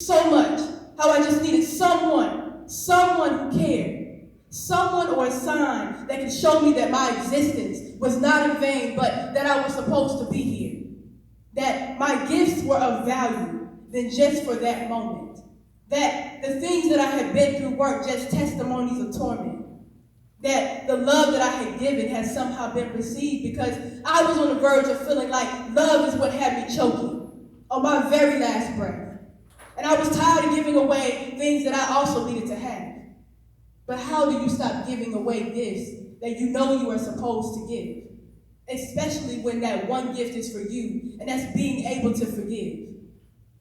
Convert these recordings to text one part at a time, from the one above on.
so much. How I just needed someone who cared. Someone or a sign that could show me that my existence was not in vain, but that I was supposed to be here. That my gifts were of value than just for that moment. That the things that I had been through weren't just testimonies of torment. That the love that I had given had somehow been received, because I was on the verge of feeling like love is what had me choking on my very last breath. And I was tired of giving away things that I also needed to have. But how do you stop giving away gifts that you know you are supposed to give? Especially when that one gift is for you, and that's being able to forgive.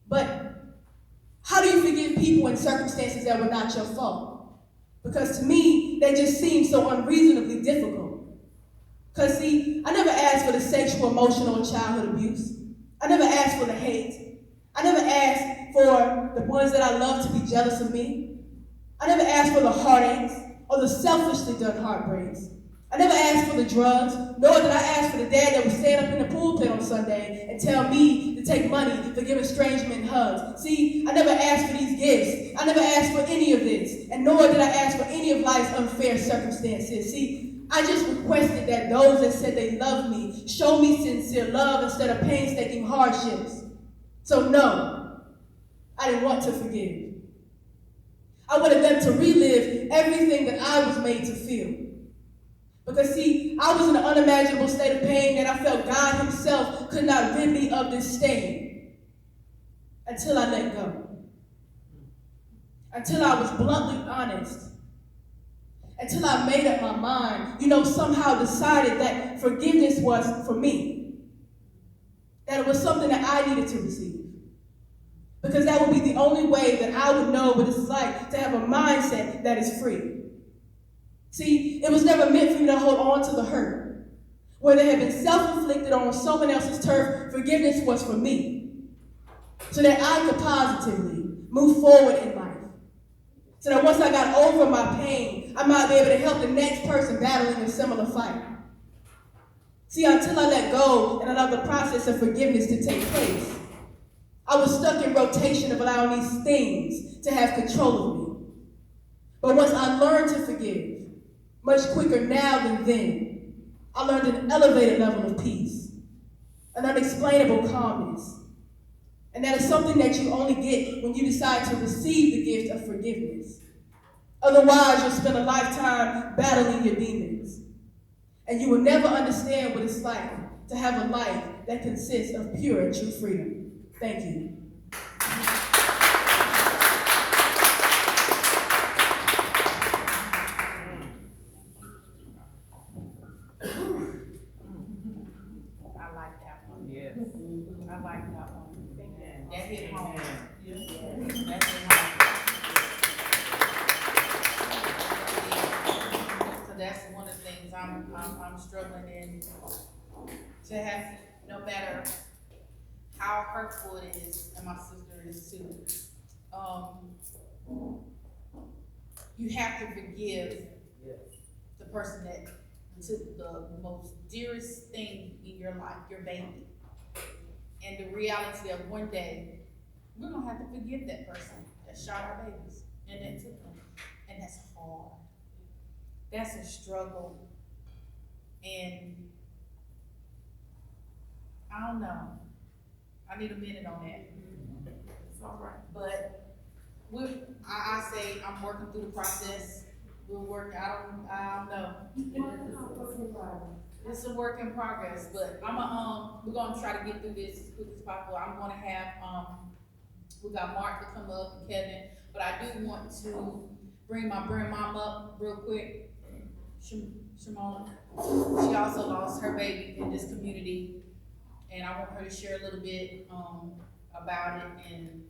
But how do you forgive people in circumstances that were not your fault? Because to me, they just seem so unreasonably difficult. Because see, I never asked for the sexual, emotional, and childhood abuse. I never asked for the hate. I never asked for the ones that I love to be jealous of me. I never asked for the heartaches or the selfishly done heartbreaks. I never asked for the drugs, nor did I ask for the dad that would stand up in the pulpit on Sunday and tell me to take money for giving strange men hugs. See, I never asked for these gifts. I never asked for any of this, and nor did I ask for any of life's unfair circumstances. See, I just requested that those that said they loved me show me sincere love instead of painstaking hardships. So no, I didn't want to forgive. I wanted them to relive everything that I was made to feel. Because see, I was in an unimaginable state of pain that I felt God himself could not rid me of this stain until I let go. Until I was bluntly honest. Until I made up my mind, somehow decided that forgiveness was for me. That it was something that I needed to receive. Because that would be the only way that I would know what it's like to have a mindset that is free. See, it was never meant for me to hold on to the hurt. Where they had been self-inflicted on someone else's turf, forgiveness was for me. So that I could positively move forward in life. So that once I got over my pain, I might be able to help the next person battling a similar fight. See, until I let go and allow the process of forgiveness to take place, I was stuck in rotation of allowing these things to have control of me. But once I learned to forgive, much quicker now than then, I learned an elevated level of peace, an unexplainable calmness. And that is something that you only get when you decide to receive the gift of forgiveness. Otherwise, you'll spend a lifetime battling your demons. And you will never understand what it's like to have a life that consists of pure and true freedom. Thank you. I like that one. That hit home. Yeah. That hit home. So that's one of the things I'm struggling in, to have, no matter how hurtful it is, and my sister is too. You have to forgive the person that took the most dearest thing in your life, your baby. And the reality of one day, we're gonna have to forgive that person that shot our babies and that took them. And that's hard. That's a struggle. And I don't know. I need a minute on that. It's all right. But I say I'm working through the process. We'll work. I don't know. It's a work in progress, but we're gonna try to get through this as quick as possible. I'm gonna have we got Mark to come up and Kevin, but I do want to bring my mom up real quick. Shimona. She also lost her baby in this community, and I want her to share a little bit about it. And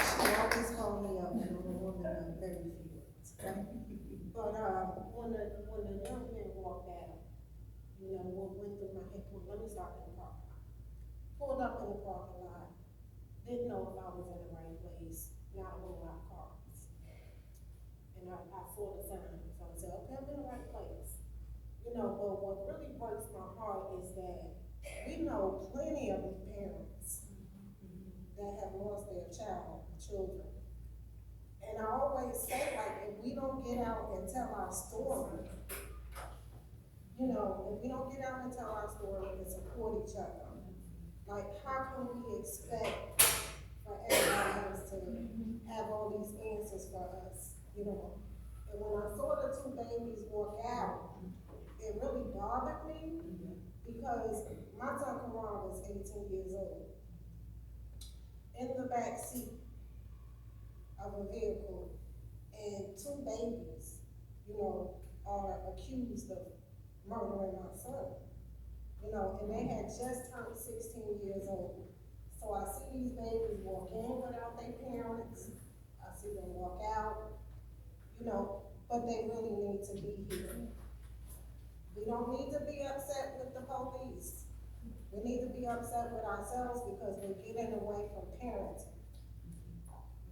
she always called me up and I'm a woman of very few words. But when the young man walked out, what went through my head, let me start in the parking lot. Pulled up in the parking lot, didn't know if I was in the right place, not a whole lot of cars. And I saw the sign, so I said, okay, I'm in the right place. But what really breaks my heart is that we know plenty of parents that have lost their children. And I always say, like, if we don't get out and tell our story, you know, if we don't get out and tell our story and support each other, like, how can we expect for everybody else to have all these answers for us, you know? And when I saw the two babies walk out, it really bothered me because my son Kamara was 18 years old. In the back seat of a vehicle, and two babies, you know, are accused of murdering my son. You know, and they had just turned 16 years old. So I see these babies walk in without their parents. I see them walk out, you know, but they really need to be here. We don't need to be upset with the police. We need to be upset with ourselves because we're getting away from parenting.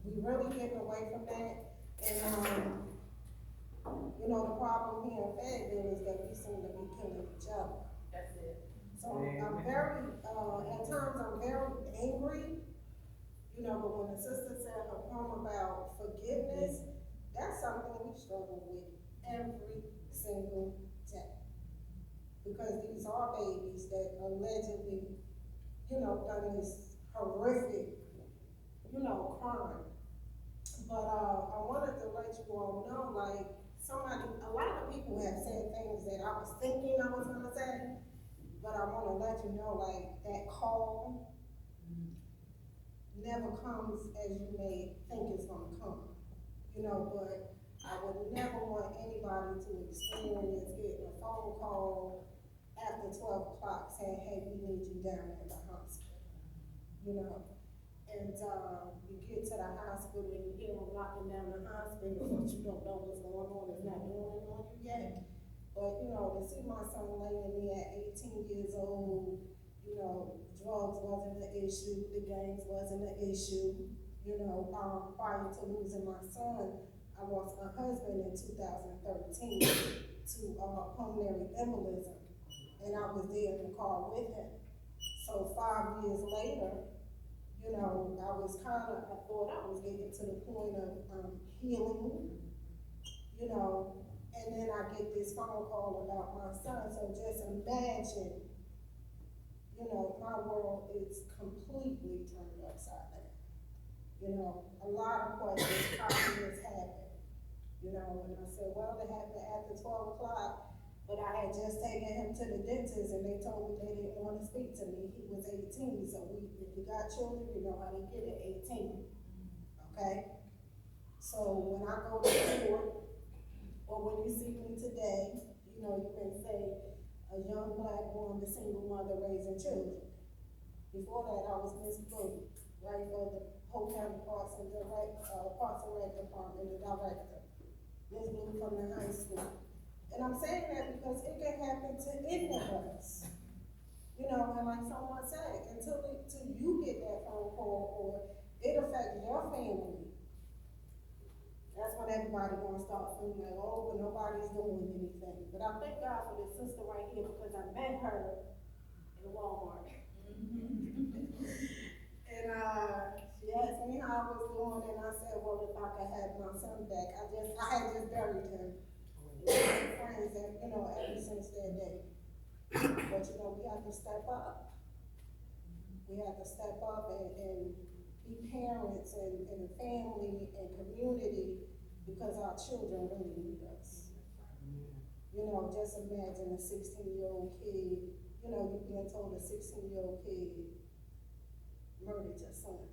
We really getting away from that. And, you know, the problem here in Fayetteville is that we seem to be killing each other. That's it. So I'm very, at times I'm very angry, you know, but when the sister said her poem about forgiveness, that's something we struggle with every single day. Because these are babies that allegedly, you know, done this horrific, you know, crime. But I wanted to let you all know, like, a lot of people have said things that I was thinking I was gonna say, but I wanna let you know, like, that call never comes as you may think it's gonna come. You know, but I would never want anybody to experience getting a phone call after 12 o'clock saying, hey, we need you down at the hospital. You know, and you get to the hospital and you hear them locking down the hospital, but you don't know what's going on, it's not going on you yet. But, you know, to see my son laying there at 18 years old, you know, drugs wasn't an issue, the gangs wasn't an issue. You know, prior to losing my son, I lost my husband in 2013 to pulmonary embolism, and I was there in the car with him. So 5 years later, you know, I thought I was getting to the point of healing, you know, and then I get this phone call about my son. So just imagine, you know, my world is completely turned upside down. You know, a lot of questions, how did this happen? You know, and I said, well, it happened after 12 o'clock, but I had just taken him to the dentist and they told me they didn't want to speak to me. He was 18, so if you got children, you know how they get at 18, okay? So when I go to court, or when you see me today, you know, you may say, a young black woman, a single mother raising children. Before that, I was Miss Blue, right, for the Polk County Parks and Rec Department, the director. Miss Blue from the high school. And I'm saying that because it can happen to any of us. You know, and like someone said, until you get that phone call or it affects your family, that's when everybody gonna start feeling like, oh, but nobody's doing anything. But I thank God for this sister right here because I met her in Walmart. And she asked me how I was doing, and I said, well, if I could have my son back, I had just buried him. We've been friends, and you know, ever since that day. But you know, we have to step up. We have to step up and be parents and family and community because our children really need us. You know, just imagine a 16-year-old kid. You know, you're being told a 16-year-old kid murdered your son,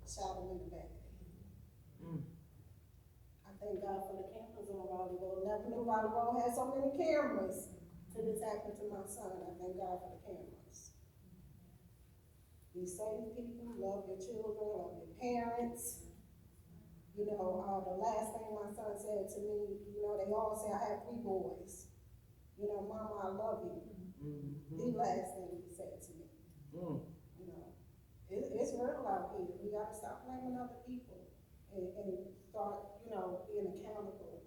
shot him in the back. I thank God for the cameras on Raleigh Road. Never knew Raleigh Road had so many cameras till this happened to my son. I thank God for the cameras. Be safe, people. Love your children. Love your parents. You know, the last thing my son said to me, you know, they all say I have 3 boys. You know, Mama, I love you. The last thing he said to me. You know, it's real out here. We gotta stop blaming other people and start, you know, being accountable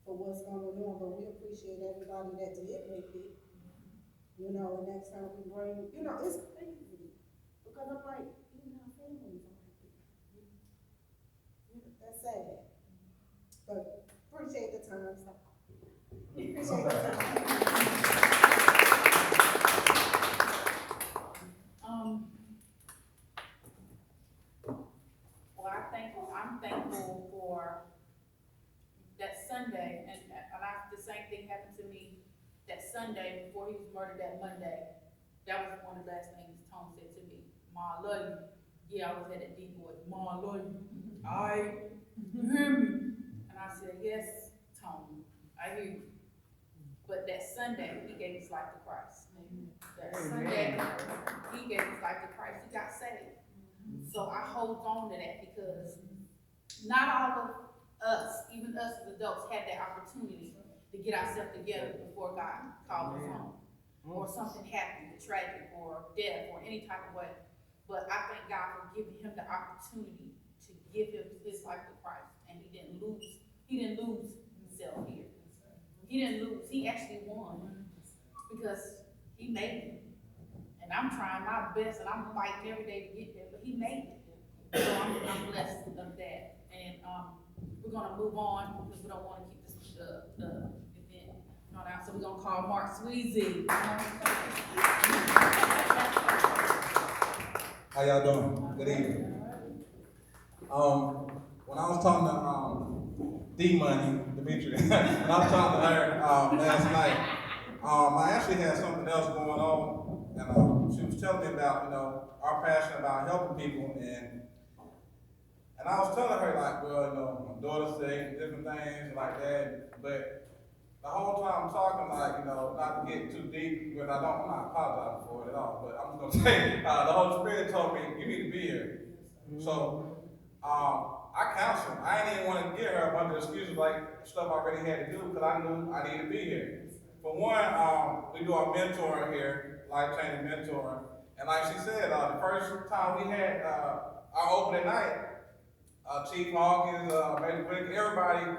for what's going on. But we appreciate everybody that did make it. You know, and next time we bring, you know, it's crazy. Because I'm like, even our families, I'm like, that's sad. But appreciate the time, so. Appreciate the time. Well, I'm thankful for that Sunday, and the same thing happened to me that Sunday before he was murdered that Monday. That was one of the last things Tom said to me. Ma, I love you. Yeah, I was at that deep voice. Ma, I love you. You hear me? And I said, yes, Tom, I hear you. But that Sunday, he gave his life to Christ. That Sunday, he gave his life to Christ. He got saved. So I hold on to that because not all of us, even us as adults, had that opportunity to get ourselves together before God called us home. Or something happened, tragic or death or any type of way. But I thank God for giving him the opportunity to give his life to Christ. And he didn't lose himself here. He didn't lose, he actually won. Because he made it. And I'm trying my best and I'm fighting every day to get there, but he made it. So I'm blessed of that. And we're gonna move on because we don't want to keep this the event drawn out. So we're gonna call Mark Sweezy. How y'all doing? Good evening. When I was talking to D-Money, Dimitri, when I was talking to her last night, I actually had something else going on, and she was telling me about, our passion about helping people, and I was telling her, like, well, my daughter's sick, different things like that, but the whole time I'm talking, like, not to get too deep, because I'm not apologizing for it at all, but I'm just gonna say, the Holy Spirit told me, you need to be here. So, I counseled. I didn't even want to give her a bunch of excuses like stuff I already had to do, because I knew I needed to be here. For one, we do our mentoring here, life-changing mentoring, and like she said, the first time we had our opening night, Chief Hawkins, Major Quick, everybody,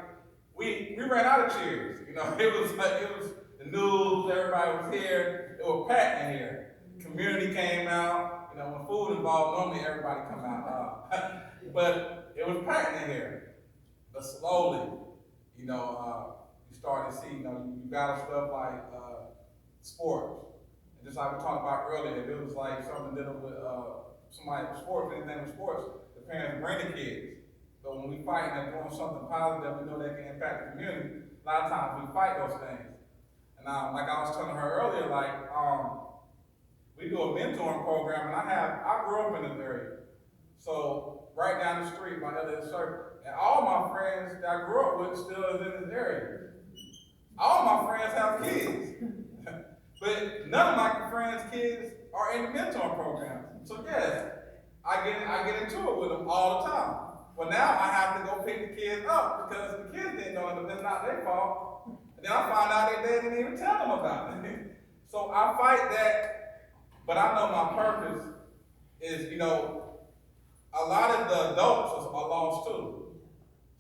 we ran out of chairs. It was the news, everybody was here, it was packed in here. Community came out, when food involved, normally everybody come out. But it was packed in here. But slowly, you start to see, you battle stuff like sports. And just like we talked about earlier, if it was like something dealing with somebody with sports, anything with sports, the parents bring the kids. But when we fight and doing something positive, we know that can impact the community. A lot of times we fight those things. And like I was telling her earlier, we do a mentoring program, and I grew up in this area. So right down the street, my other circle, and all my friends that I grew up with still is in this area. All my friends have kids, but none of my friends' kids are in the mentoring program. So yes, I get into it with them all the time. Well, now I have to go pick the kids up because the kids didn't know it, it's not their fault. And then I found out that they didn't even tell them about it. So I fight that, but I know my purpose is, a lot of the adults are lost too.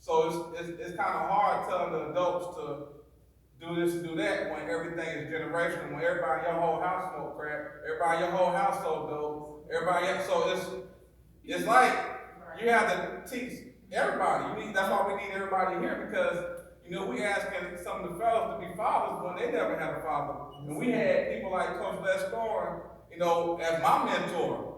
So it's kind of hard telling the adults to do this and do that when everything is generational, when everybody in your whole house smoke crack, everybody in your whole household dope, everybody else. So it's like you have to teach everybody. That's why we need everybody here, because we asking some of the fellas to be fathers when they never had a father. And we had people like Coach Les Thorne, as my mentor.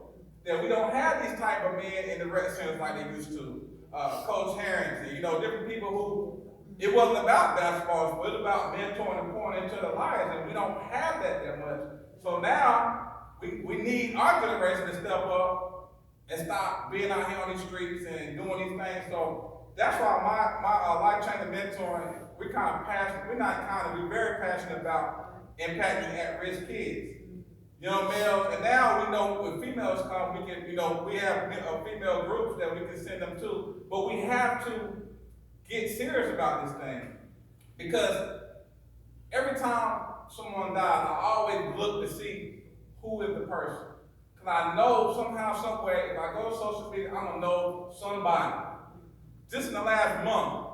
That we don't have these type of men in the rec centers like they used to. Coach Harrington, different people who, it wasn't about basketball, it was about mentoring and pouring into their lives, and we don't have that much. So now, we need our generation to step up and stop being out here on these streets and doing these things. So that's why my life-changing mentoring, we're very passionate about impacting at-risk kids. Young males, and now we know when females come, we can, we have female groups that we can send them to, but we have to get serious about this thing. Because every time someone dies, I always look to see who is the person. Because I know somehow, some way, if I go to social media, I'm going to know somebody. Just in the last month,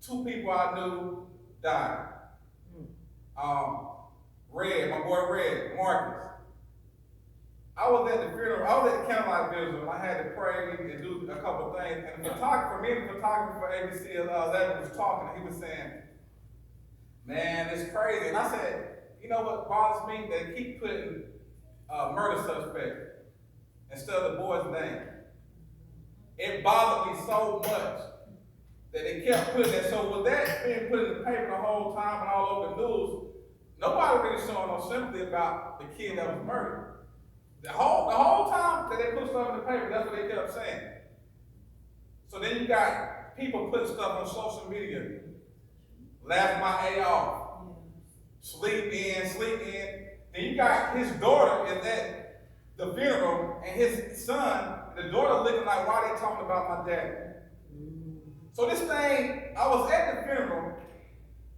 2 people I knew died. my boy Red, Marcus. I was at the funeral, I was at the candlelight vigil, and I had to pray and do a couple of things. And the photographer for ABC 11 was talking, and he was saying, man, it's crazy. And I said, you know what bothers me? They keep putting murder suspect instead of the boy's name. It bothered me so much that they kept putting it. So with that being put in the paper the whole time and all over the news, nobody really showing no sympathy about the kid that was murdered. The whole time that they put stuff in the paper, that's what they kept saying. So then you got people putting stuff on social media. Laugh my A off. Sleep in. Then you got his daughter is at the funeral, and his son, the daughter looking like, why they talking about my dad? So this thing, I was at the funeral,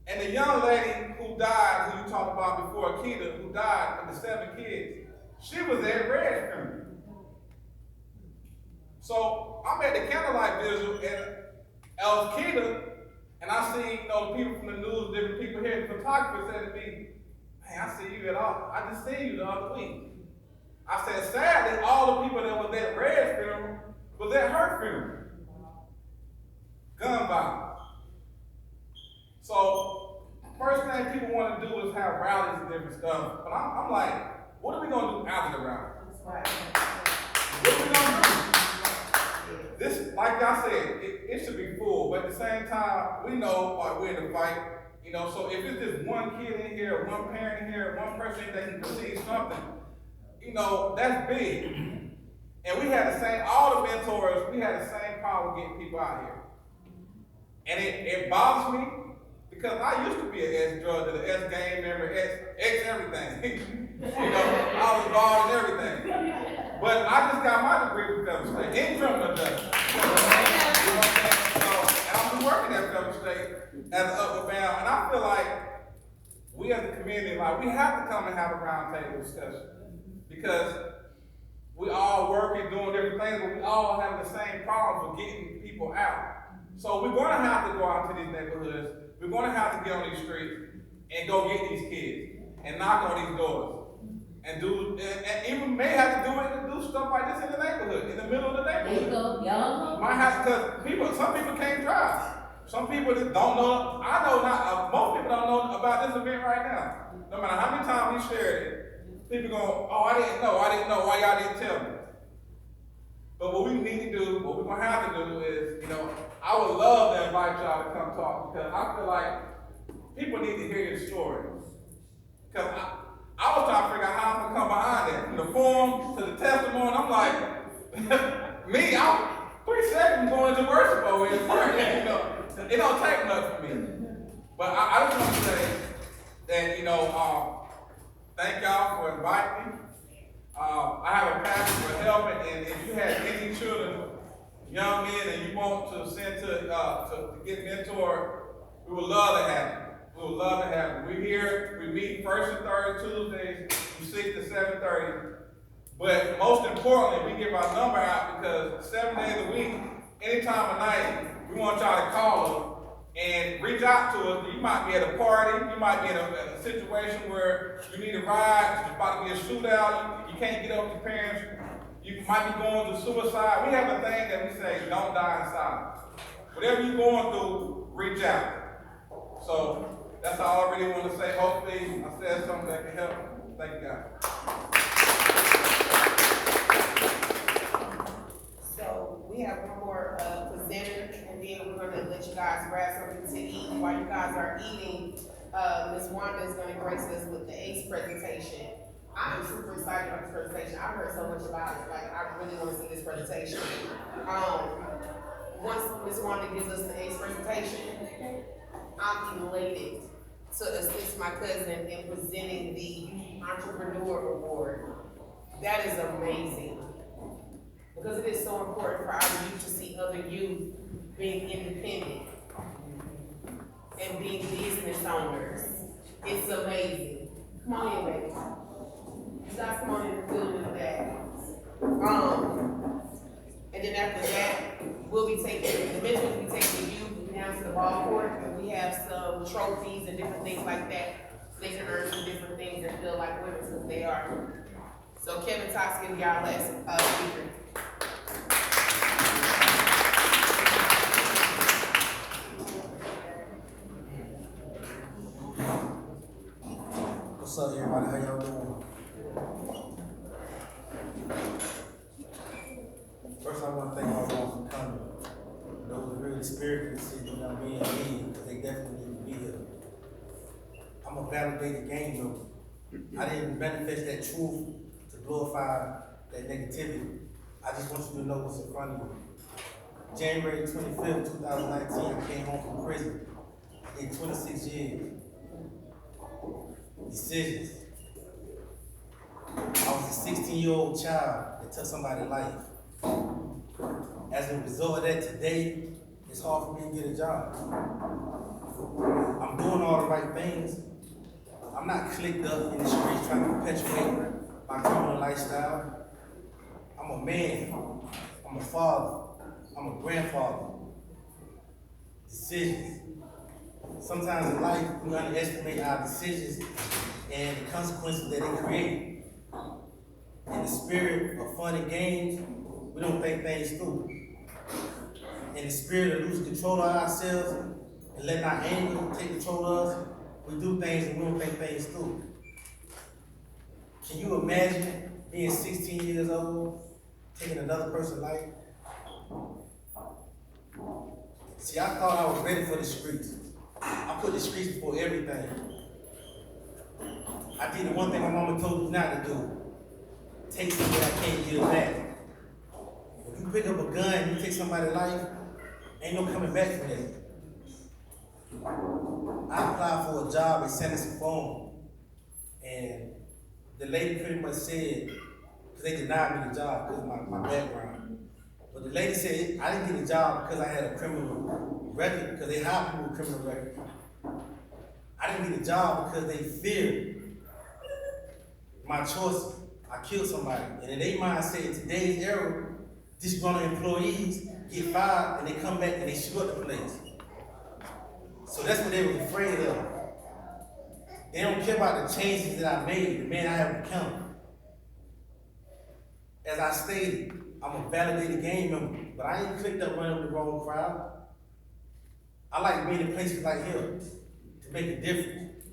and the young lady who died, who you talked about before, Akita, who died with the 7 kids, she was at Red's funeral. So I'm at the candlelight vigil, and I was Akita, and I see, the people from the news, different people here, the photographer said to me, man, I see you at all. I just seen you the other week. I said, sadly, all the people that was at Red's funeral was at her funeral. Gun violence. So, first thing people want to do is have rallies and different stuff. But I'm like, what are we going to do after the rally? What are we going to do? This, like I said, it should be full. But at the same time, we know we're in the fight. So if it's just one kid in here, one parent in here, one person that can perceive something, that's big. And we had the same, all the mentors, we had the same problem getting people out here. And it bothers me because I used to be an ex-drug dealer, ex-gang member, ex-everything. I was involved in everything. But I just got my degree from Federal State in criminal justice. And I've been working at Federal State as an upward bound. And I feel like we as a community, we have to come and have a roundtable discussion. Because we all working, doing different things, but we all have the same problems with getting people out. So we're going to have to go out to these neighborhoods. We're going to have to get on these streets and go get these kids and knock on these doors and even may have to do it and do stuff like this in the neighborhood, in the middle of the neighborhood. There you go, y'all. Might have to, because some people can't drive. Some people just don't know. I know not. Most people don't know about this event right now. No matter how many times we shared it, people go, "Oh, I didn't know. Why y'all didn't tell me?" But what we need to do, what we're going to have to do is, I would love to invite y'all to come talk because I feel like people need to hear your story. Because I was trying to figure out how I'm going to come behind that. From the form to the testimony, I'm like, me, I'm 3 seconds going to worship over here. It don't take much for me. But I just want to say that, thank y'all for inviting me. I have a passion for helping, and if you have any children, young men, and you want to send to get mentored, we would love to have them. We would love to have them. We're here. We meet first and third Tuesdays from 6 to 7:30. But most importantly, we give our number out because 7 days a week, any time of night, we want y'all to call us and reach out to us. You might be at a party. You might be in a situation where you need a ride. There's about to be a shootout. You can't get up with your parents. You might be going through suicide. We have a thing that we say, don't die in silence. Whatever you're going through, reach out. So that's all I really want to say. Hopefully I said something that can help. Thank you, guys. So we have one more presenter, and then we're going to let you guys grab something to eat. While you guys are eating, Ms. Wanda is going to grace us with the ACE presentation. I'm super excited about this presentation. I've heard so much about it. I really want to see this presentation. Once Ms. Wanda gives us the ACE presentation, I'm elated to assist my cousin in presenting the Entrepreneur Award. That is amazing. Because it is so important for our youth to see other youth being independent and being business owners. It's amazing. Come on in, baby. You guys come on in and fill with that. And then after that, the mentors will be taking youth down to the ball court, and we have some trophies and different things like that, so they can earn some different things and feel like women because they are. So Kevin Tox give y'all last speaker. What's up, everybody? How y'all doing? First, I want to thank all y'all for coming. Those who really spirit this shit, you know, me and me, because they definitely need to be here. I'm a validated game though. I didn't manifest that truth to glorify that negativity. I just want you to know what's in front of you. January 25th, 2019, I came home from prison. I did 26 years. Decisions. I was a 16-year-old child that took somebody's life. As a result of that, today, it's hard for me to get a job. I'm doing all the right things. I'm not clicked up in the streets trying to perpetuate my criminal lifestyle. I'm a man. I'm a father. I'm a grandfather. Decisions. Sometimes in life, we underestimate our decisions and the consequences that they create. In the spirit of fun and games, we don't think things through. In the spirit of losing control of ourselves and letting our anger take control of us, we do things and we don't think things through. Can you imagine being 16 years old, taking another person's life? See, I thought I was ready for the streets. I put the streets before everything. I did the one thing my mama told me not to do. Take something I can't get it back. If you pick up a gun and you take somebody's life, ain't no coming back from that. I applied for a job at San Phone, and the lady pretty much said, because they denied me the job because of my background. But the lady said I didn't get the job because I had a criminal record, because they hired people with criminal record. I didn't get the job because they feared my choice. I killed somebody. And in their mindset, in today's era, disgruntled employees get fired and they come back and they shoot up the place. So that's what they were afraid of. They don't care about the changes that I made, the man I have become. As I stated, I'm a validated gang member, but I ain't clicked up running with the wrong crowd. I like being in places like here to make a difference.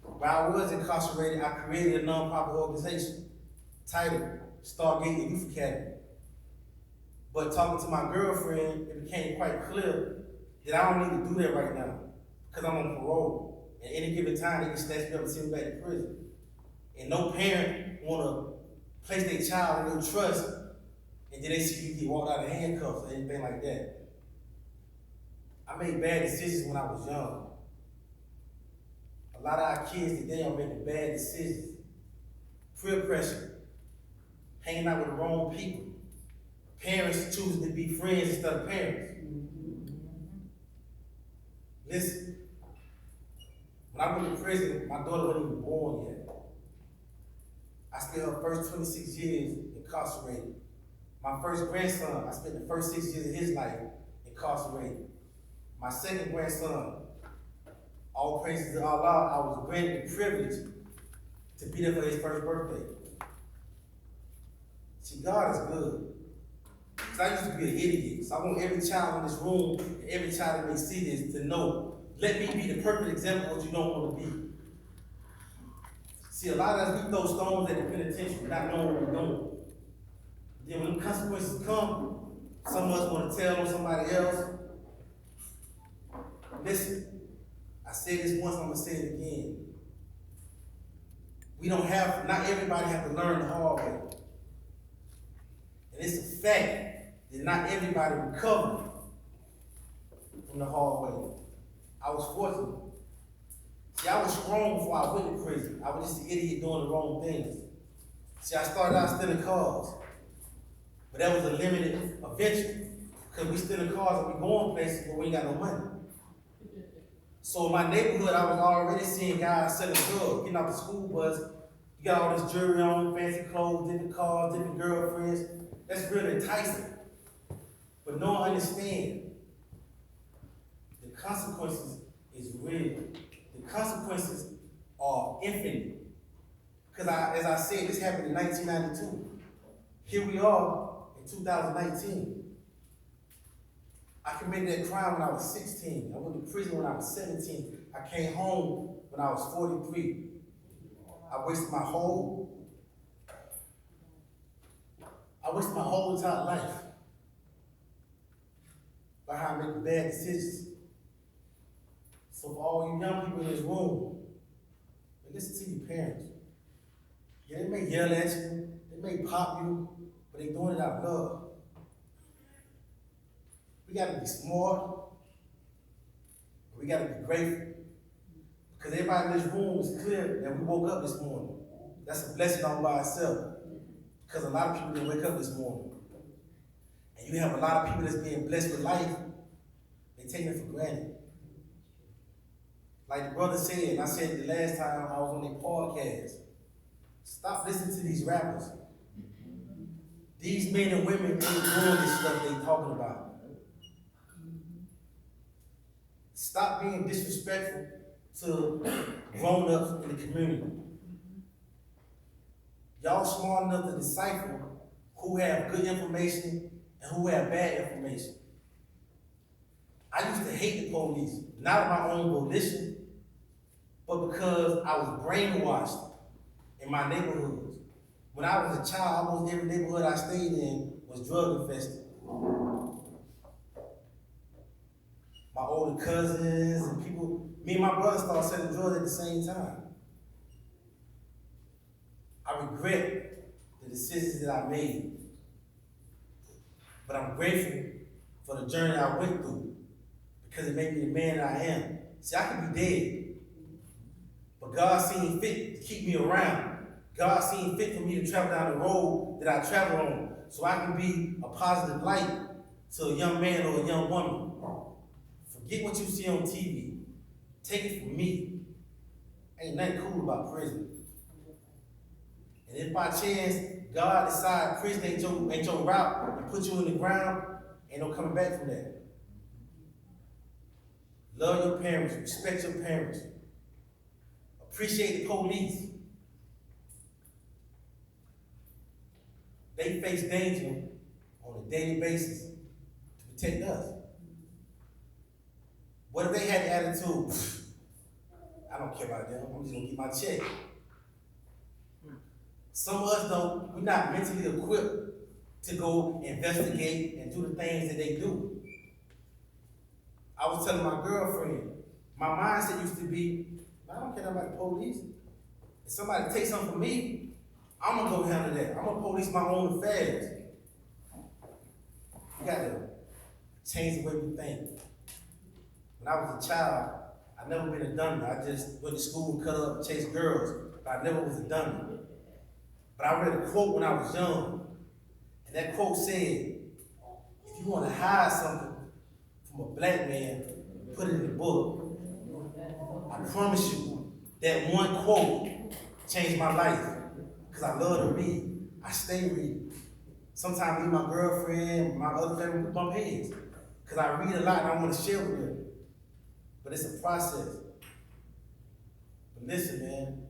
While I was incarcerated, I created a non-profit organization titled Stargate Youth Academy. But talking to my girlfriend, it became quite clear that I don't need to do that right now because I'm on parole. At any given time, they can snatch me up and send me back to prison. And no parent want to place their child in your trust and then they see you get walked out of handcuffs or anything like that. I made bad decisions when I was young. A lot of our kids today are making bad decisions. Peer pressure, hanging out with the wrong people, parents choosing to be friends instead of parents. Listen, when I went to prison, my daughter wasn't even born yet. I spent her first 26 years incarcerated. My first grandson, I spent the first 6 years of his life incarcerated. My second grandson, all praises to Allah, I was granted the privilege to be there for his first birthday. See, God is good. Because I used to be an idiot. So I want every child in this room, and every child that may see this, to know, let me be the perfect example of what you don't want to be. See, a lot of us, we throw stones at the penitentiary, not knowing what we're doing. Then when the consequences come, some of us want to tell on somebody else. Listen, I said this once, I'm going to say it again. Not everybody has to learn the hard way. And it's a fact that not everybody recovered from the hard way. I was fortunate. See, I was strong before I went to prison. I was just an idiot doing the wrong things. See, I started out stealing cars. But that was a limited adventure. Because we stealing cars and we going places where we ain't got no money. So in my neighborhood, I was already seeing guys selling drugs, getting off the school bus. You got all this jewelry on, fancy clothes, different cars, different girlfriends. That's really enticing. But no one understands. The consequences is real. The consequences are infinite. Because as I said, this happened in 1992. Here we are in 2019. I committed that crime when I was 16. I went to prison when I was 17. I came home when I was 43. I wasted my whole entire life by how I make bad decisions. So for all you young people in this room, listen to your parents. Yeah, they may yell at you, they may pop you, but they doing it out of love. We gotta be smart, we gotta be grateful. Because everybody in this room is clear that we woke up this morning. That's a blessing all by itself. Because a lot of people didn't wake up this morning. And you have a lot of people that's being blessed with life, they taking it for granted. Like the brother said, and I said it the last time I was on their podcast, stop listening to these rappers. These men and women ain't doing this stuff they talking about. Stop being disrespectful to grown-ups in the community. Y'all smart enough to decipher who have good information and who have bad information. I used to hate the police, not of my own volition, but because I was brainwashed in my neighborhoods. When I was a child, almost every neighborhood I stayed in was drug infested. My older cousins and people, me and my brother started selling drugs at the same time. I regret the decisions that I made, but I'm grateful for the journey I went through because it made me the man I am. See, I could be dead, but God seen fit to keep me around. God seen fit for me to travel down the road that I travel on so I can be a positive light to a young man or a young woman. Forget what you see on TV. Take it from me. Ain't nothing cool about prison. And if by chance God decides prison ain't your route and put you in the ground, ain't no coming back from that. Love your parents, respect your parents. Appreciate the police. They face danger on a daily basis to protect us. What if they had the attitude, I don't care about them, I'm just gonna get my check. Some of us we're not mentally equipped to go investigate and do the things that they do. I was telling my girlfriend, my mindset used to be, I don't care about the police. If somebody takes something from me, I'm gonna go handle that. I'm gonna police my own affairs. You gotta change the way we think. When I was a child, I never been a dummy. I just went to school and cut up and chased girls, but I never was a dummy. But I read a quote when I was young, and that quote said, if you want to hide something from a black man, put it in the book. I promise you, that one quote changed my life, because I love to read. I stay reading. Sometimes me and my girlfriend, my other family, we bump heads, because I read a lot and I want to share with them. But it's a process. But listen, man,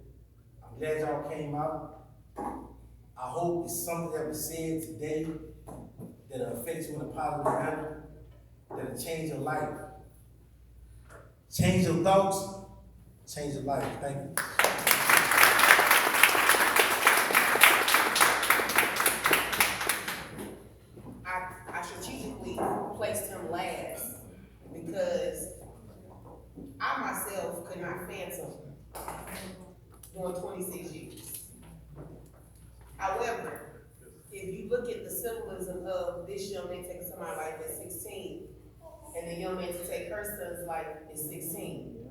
I'm glad y'all came out. I hope it's something that was said today that'll affect you in a positive manner, that'll change your life. Change your thoughts, change your life. Thank you. I strategically placed him last because I myself could not fathom doing 26 years. However, if you look at the symbolism of this young man taking somebody's life at 16, and the young man to take her son's life at 16,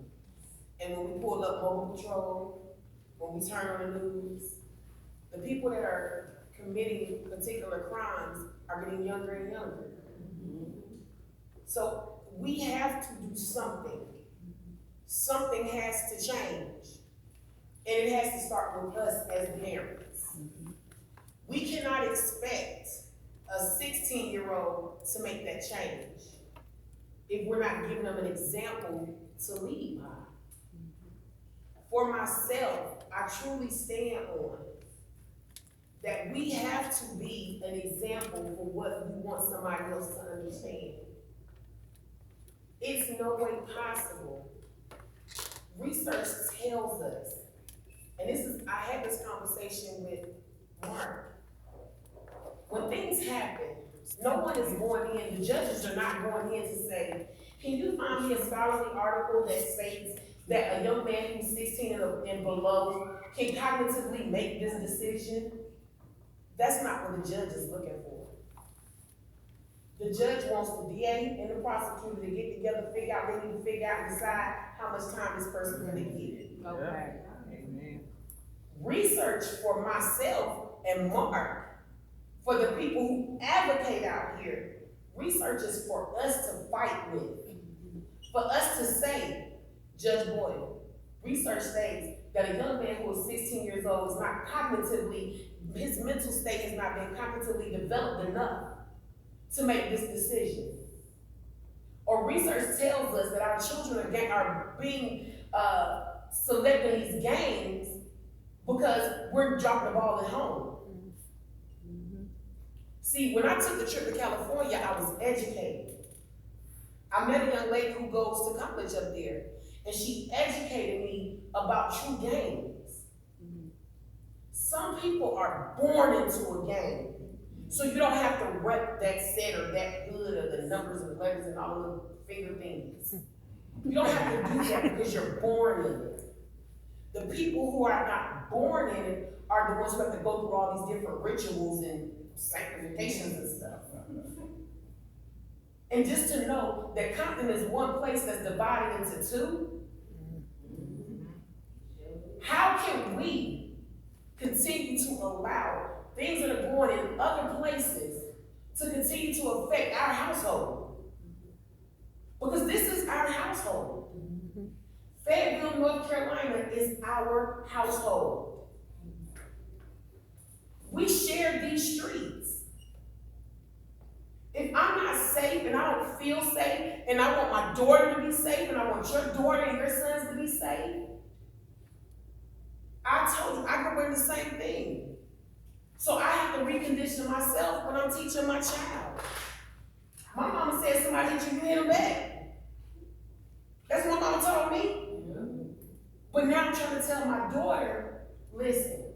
and when we pull up mobile patrol, when we turn on the news, the people that are committing particular crimes are getting younger and younger. So we have to do something. Something has to change. And it has to start with us as parents. We cannot expect a 16-year-old to make that change if we're not giving them an example to lead by. for myself, I truly stand on that we have to be an example for what we want somebody else to understand. It's no way possible. Research tells us, and I had this conversation with Mark. When things happen, no one is going in, the judges are not going in to say, can you find me a scholarly article that states that a young man who's 16 and below can cognitively make this decision? That's not what the judge is looking for. The judge wants the DA and the prosecutor to get together, they need to figure out and decide how much time this person's gonna get. Okay. Amen. Research for myself and Mark, for the people who advocate out here, research is for us to fight with. For us to say, Judge Boyle, research states that a young man who is 16 years old is not cognitively, his mental state has not been cognitively developed enough to make this decision. Or research tells us that our children are being selected in these games because we're dropping the ball at home. See, when I took the trip to California, I was educated. I met a young lady who goes to college up there, and she educated me about true games. Some people are born into a game, so you don't have to rep that set or that hood or the numbers and the letters and all the finger things. You don't have to do that because you're born in it. The people who are not born in it are the ones who have to go through all these different rituals and sanctifications and stuff. And just to know that Compton is one place that's divided into two, how can we continue to allow things that are going in other places to continue to affect our household? Because this is our household. Fayetteville, North Carolina is our household. We share these streets. If I'm not safe and I don't feel safe and I want my daughter to be safe and I want your daughter and your sons to be safe, I told you, I grew up in the same thing. So I have to recondition myself when I'm teaching my child. My mama said somebody hit you, you hit them back. That's what my mama told me. But now I'm trying to tell my daughter, listen,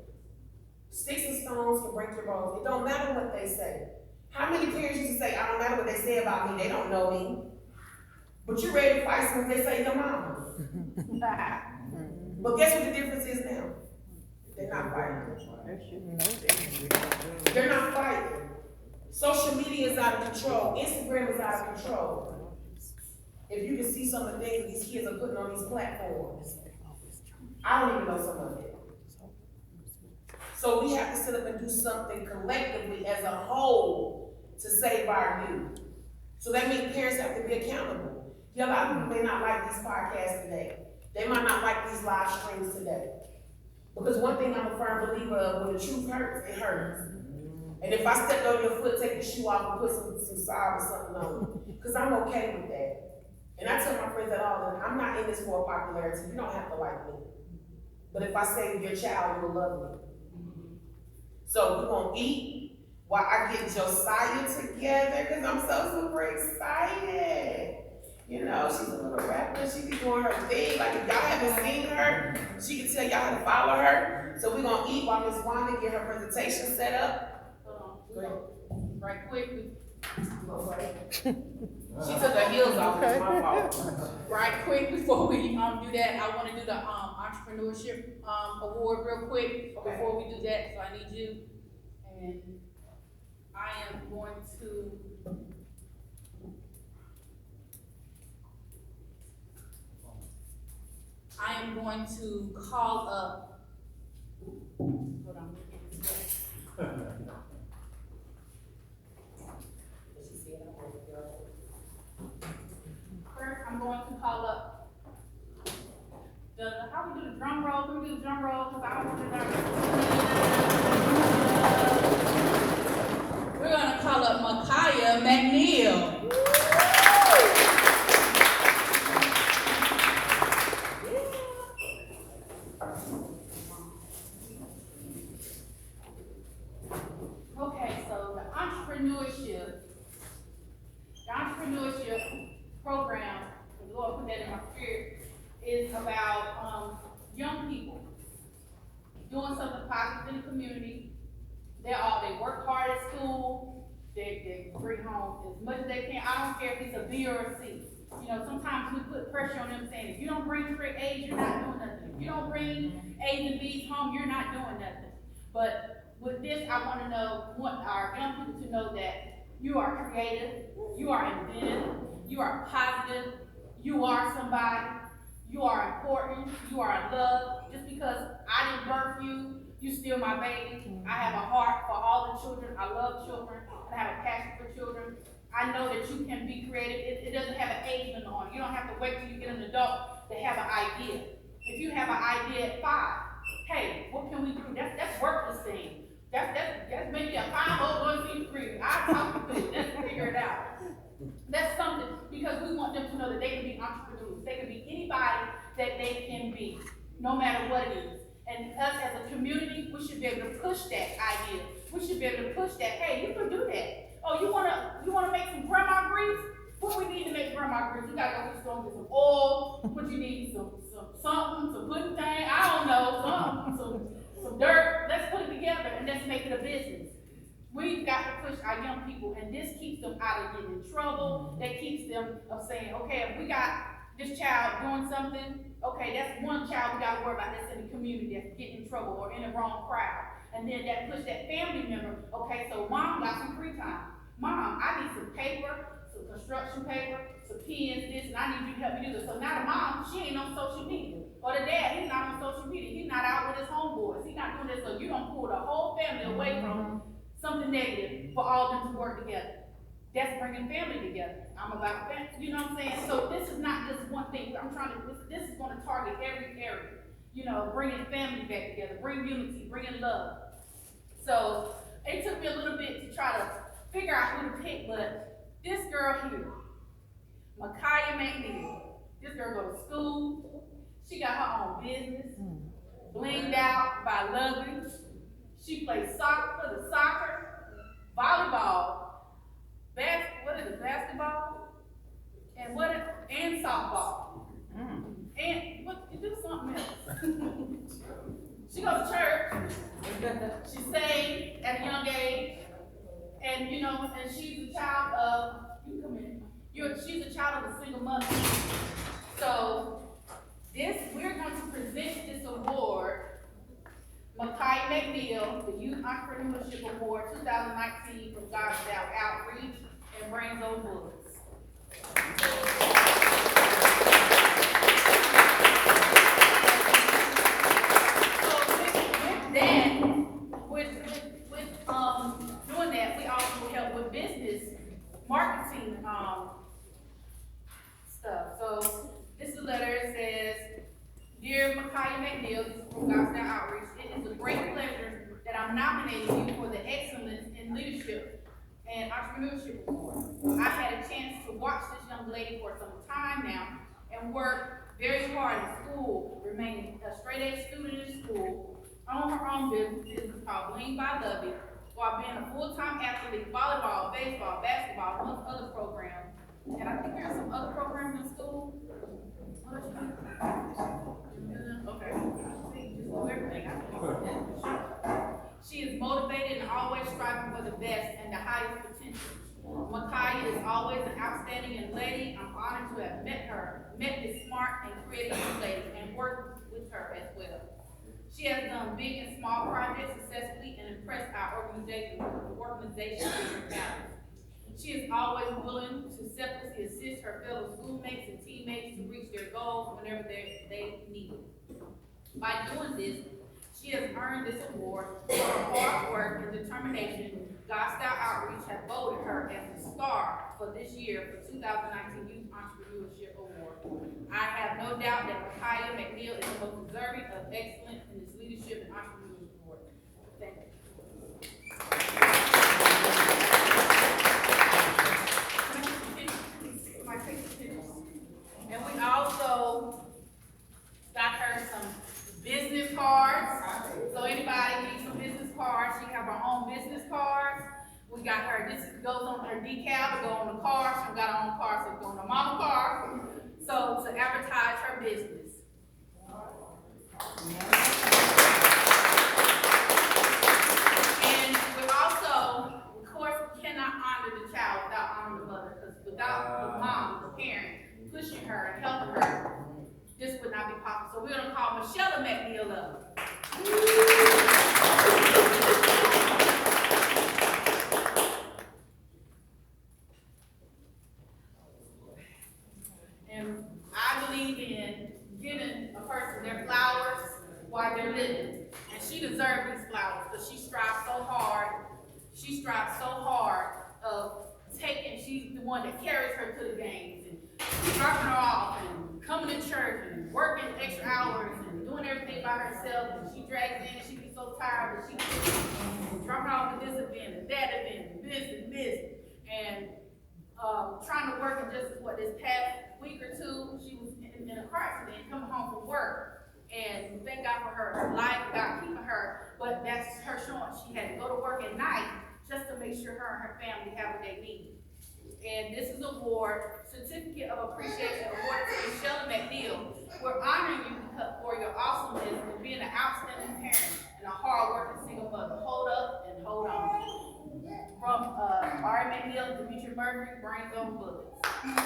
sticks and stones can break your bones. It don't matter what they say. How many parents used to say, I don't matter what they say about me, they don't know me. But you're ready to fight when they say your mama. But guess what the difference is now? They're not fighting. They're not fighting. Social media is out of control. Instagram is out of control. If you can see some of the things these kids are putting on these platforms, I don't even know some of it. So we have to sit up and do something collectively as a whole to save our youth. So that means parents have to be accountable. Yeah, a lot of people may not like these podcasts today. They might not like these live streams today. Because one thing I'm a firm believer of, when the truth hurts, it hurts. And if I stepped on your foot, take your shoe off and put some salve or something on it. Because I'm okay with that. And I tell my friends that all the time, I'm not in this for popularity. You don't have to like me. But if I save your child, you'll love me. So we're gonna eat while I get Josiah together, because I'm so super excited. You know, she's a little rapper, she be doing her thing. Like if y'all haven't seen her, she can tell y'all how to follow her. So we're gonna eat while Miss Wanda get her presentation set up. Hold on, right quick. She took her heels off, it's my fault. Right quick before we do that, I want to do the entrepreneurship award real quick before we do that. So I need you, and I am going to call up. Hold on. First, I'm going to call up how we do the drum roll? Can we do the drum roll? Because I don't want to. We're going to call up Micaiah McNeil. They work hard at school, they bring home as much as they can. I don't care if it's a B or a C. You know, sometimes we put pressure on them saying, if you don't bring straight A's, you're not doing nothing. If you don't bring A's and B's home, you're not doing nothing. But with this, I want our young people to know that you are creative, you are inventive, you are positive, you are somebody, you are important, you are loved. Just because I didn't birth you, you still my baby. I have a heart for all the children. I love children. I have a passion for children. I know that you can be creative. It doesn't have an age limit on it. You don't have to wait till you get an adult to have an idea. If you have an idea at 5, hey, what can we do? That's worthless thing. That's maybe a 5, 1, 2, 3. I talk to you. Let's figure it out. That's something, because we want them to know that they can be entrepreneurs. They can be anybody that they can be, no matter what it is. And us as a community, we should be able to push that idea. We should be able to push that. Hey, you can do that. Oh, you wanna make some grandma grease? What we need to make grandma grease? You gotta go to the store and get some oil. What you need? Some pudding thing. I don't know. Some dirt. Let's put it together and let's make it a business. We've got to push our young people, and this keeps them out of getting in trouble. That keeps them of saying, okay, if we got this child doing something, okay, that's one child we got to worry about that's in the community that's getting in trouble or in the wrong crowd. And then that push that family member, okay, so mom got some free time. Mom, I need some paper, some construction paper, some pens, this, and I need you to help me do this. So now the mom, she ain't on social media. Or the dad, he's not on social media. He's not out with his homeboys. He's not doing this. So you don't pull the whole family away from something negative for all of them to work together. That's bringing family together. I'm about family, you know what I'm saying? So this is not just one thing. This is going to target every area. You know, bringing family back together, bring unity, bringing love. So it took me a little bit to try to figure out who to pick, but this girl here, Micaiah McNeil, this girl goes to school. She got her own business, blinged out by Lovely. She plays soccer, volleyball, basketball, and softball. And you do something else. She goes to church. She saved at a young age, and and she's a child of. You come in. She's a child of a single mother. So we're going to present this award. Micaiah McNeil, the Youth Entrepreneurship Award 2019 from God's Outreach and Brains Old Bullets. With doing that, we also help with business marketing stuff. So this is a letter. It says, "Dear Micaiah McNeil, this is from God's Outreach. It is a great pleasure that I'm nominating you for the Excellence in Leadership and Entrepreneurship Award. I had a chance to watch this young lady for some time now and work very hard in school, remaining a straight-A student in school, on her own business called Bling by Lovey, while being a full-time athlete, volleyball, baseball, basketball, among other programs. And I think there's some other programs in school. What else you do? Okay. See, just do everything. She is motivated and always striving for the best and the highest potential. Micaiah is always an outstanding young lady. I'm honored to have met this smart and creative young lady, and worked with her as well. She has done big and small projects successfully and impressed our organization with her talents. She is always willing to selflessly assist her fellow schoolmates and teammates to reach their goals whenever they need it. By doing this, she has earned this award for her hard work and determination. Gospel Outreach has voted her as the star for this year for 2019 Youth Entrepreneurship Award. I have no doubt that Micaiah McNeil is the most deserving of excellence in this leadership and entrepreneurship award. Thank you. And we also got her some business cards. So anybody needs some business cards, she have her own business cards. We got her, this goes on her decal to go on the car. She got her own car, so it goes on her mama's car. So to advertise her business. And with She strives so hard of she's the one that carries her to the games and dropping her off and coming to church and working extra hours and doing everything by herself. And she drags in, she gets so tired, but she dropping off at this event and that event and this. And trying to work in just this past week or two, she was in a car accident coming home from work. And thank God for her life, God keeping her, but that's her showing she had to go to work at night just to make sure her and her family have what they need. And this is award, Certificate of Appreciation awarded to Michelle McNeil. We're honoring you for your awesomeness and being an outstanding parent and a hard-working single mother. Hold up and hold on. From R. McNeil, Demetri Murphy, Brains on Bullets. And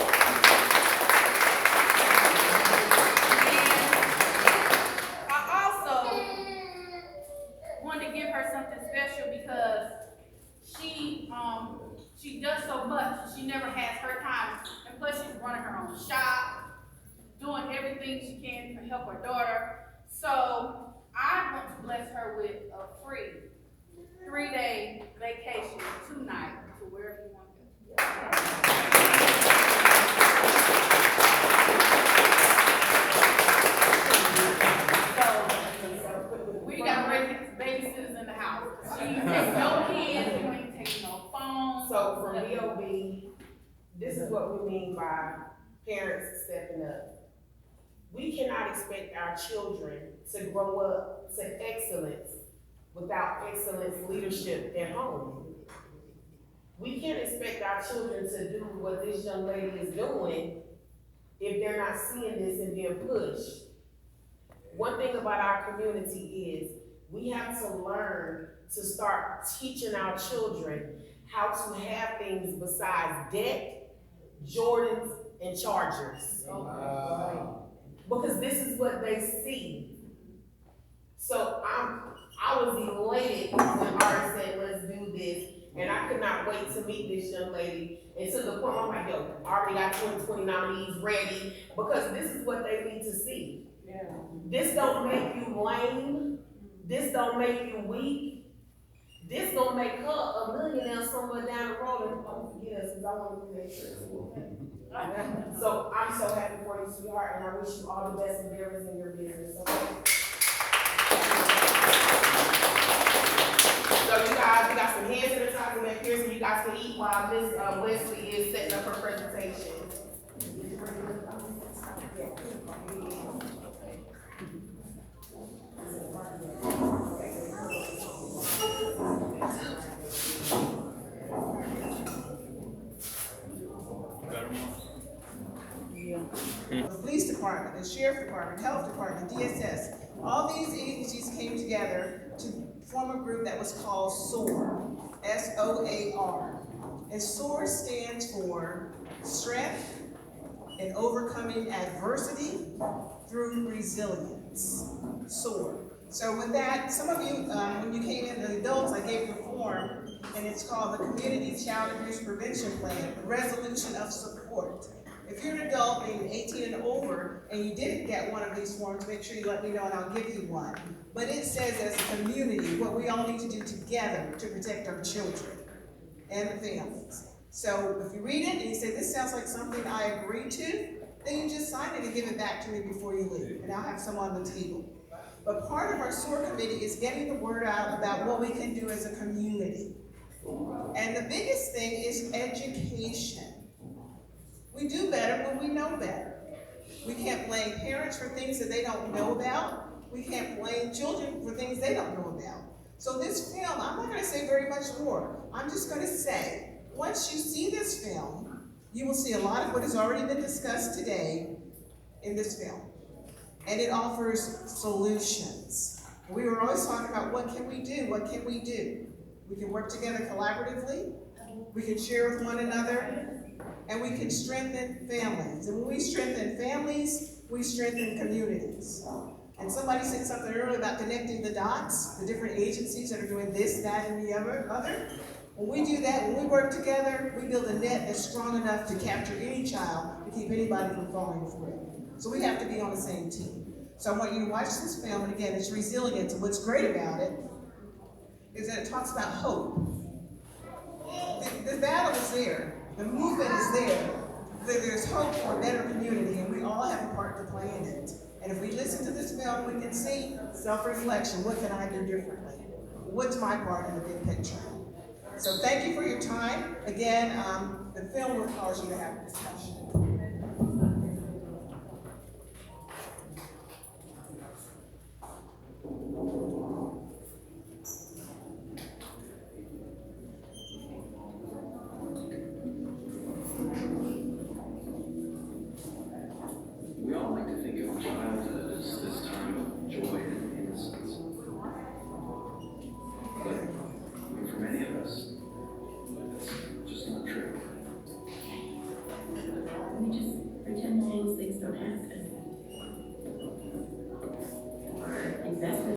I also wanted to give her something special because she does so much. She never has her time, and plus she's running her own shop, doing everything she can to help her daughter. So I want to bless her with a free 3-day vacation tonight to wherever you want to go. So we got babysitters in the house. She takes no kids, we ain't taking no phones. So for DOB, this is what we mean by parents stepping up. We cannot expect our children to grow up to excellence without excellent leadership at home. We can't expect our children to do what this young lady is doing if they're not seeing this and being pushed. One thing about our community is we have to learn to start teaching our children how to have things besides debt, Jordans, and Chargers. Because this is what they see. So I was elated when Art said, let's do this. And I could not wait to meet this young lady. And to the point, I'm like, yo, I already got 2020 nominees ready. Because this is what they need to see. Yeah. This don't make you lame. This don't make you weak. This gonna make her a millionaire somewhere down the road. And don't forget us, because I want to do that trip. So I'm so happy for you, sweetheart, and I wish you all the best endeavors in your business. Okay? So you guys, we got some hand sanitizer back here, so you guys can eat while Miss Wesley is setting up her presentation. The police department, the sheriff department, health department, DSS, all these agencies came together to form a group that was called SOAR, S-O-A-R. And SOAR stands for Strength in Overcoming Adversity Through Resilience. SOAR. So with that, some of you, when you came in, the adults, I gave you a form, and it's called the Community Child Abuse Prevention Plan, Resolution of Support. If you're an adult, maybe 18 and over, and you didn't get one of these forms, make sure you let me know and I'll give you one. But it says as a community, what we all need to do together to protect our children and the families. So if you read it and you say, this sounds like something I agree to, then you just sign it and give it back to me before you leave, and I'll have some on the table. But part of our SOAR committee is getting the word out about what we can do as a community. And the biggest thing is education. We do better when we know better. We can't blame parents for things that they don't know about. We can't blame children for things they don't know about. So this film, I'm not going to say very much more. I'm just going to say, once you see this film, you will see a lot of what has already been discussed today in this film. And it offers solutions. We were always talking about what can we do? What can we do? We can work together collaboratively. We can share with one another. And we can strengthen families. And when we strengthen families, we strengthen communities. And somebody said something earlier about connecting the dots, the different agencies that are doing this, that, and the other. When we do that, when we work together, we build a net that's strong enough to capture any child, to keep anybody from falling through. So we have to be on the same team. So I want you to watch this film, and again, it's resilience. And what's great about it is that it talks about hope. the battle is there, the movement is there. There's hope for a better community, and we all have a part to play in it. And if we listen to this film, we can see self-reflection. What can I do differently? What's my part in the big picture? So thank you for your time. Again, the film will cause you to have this.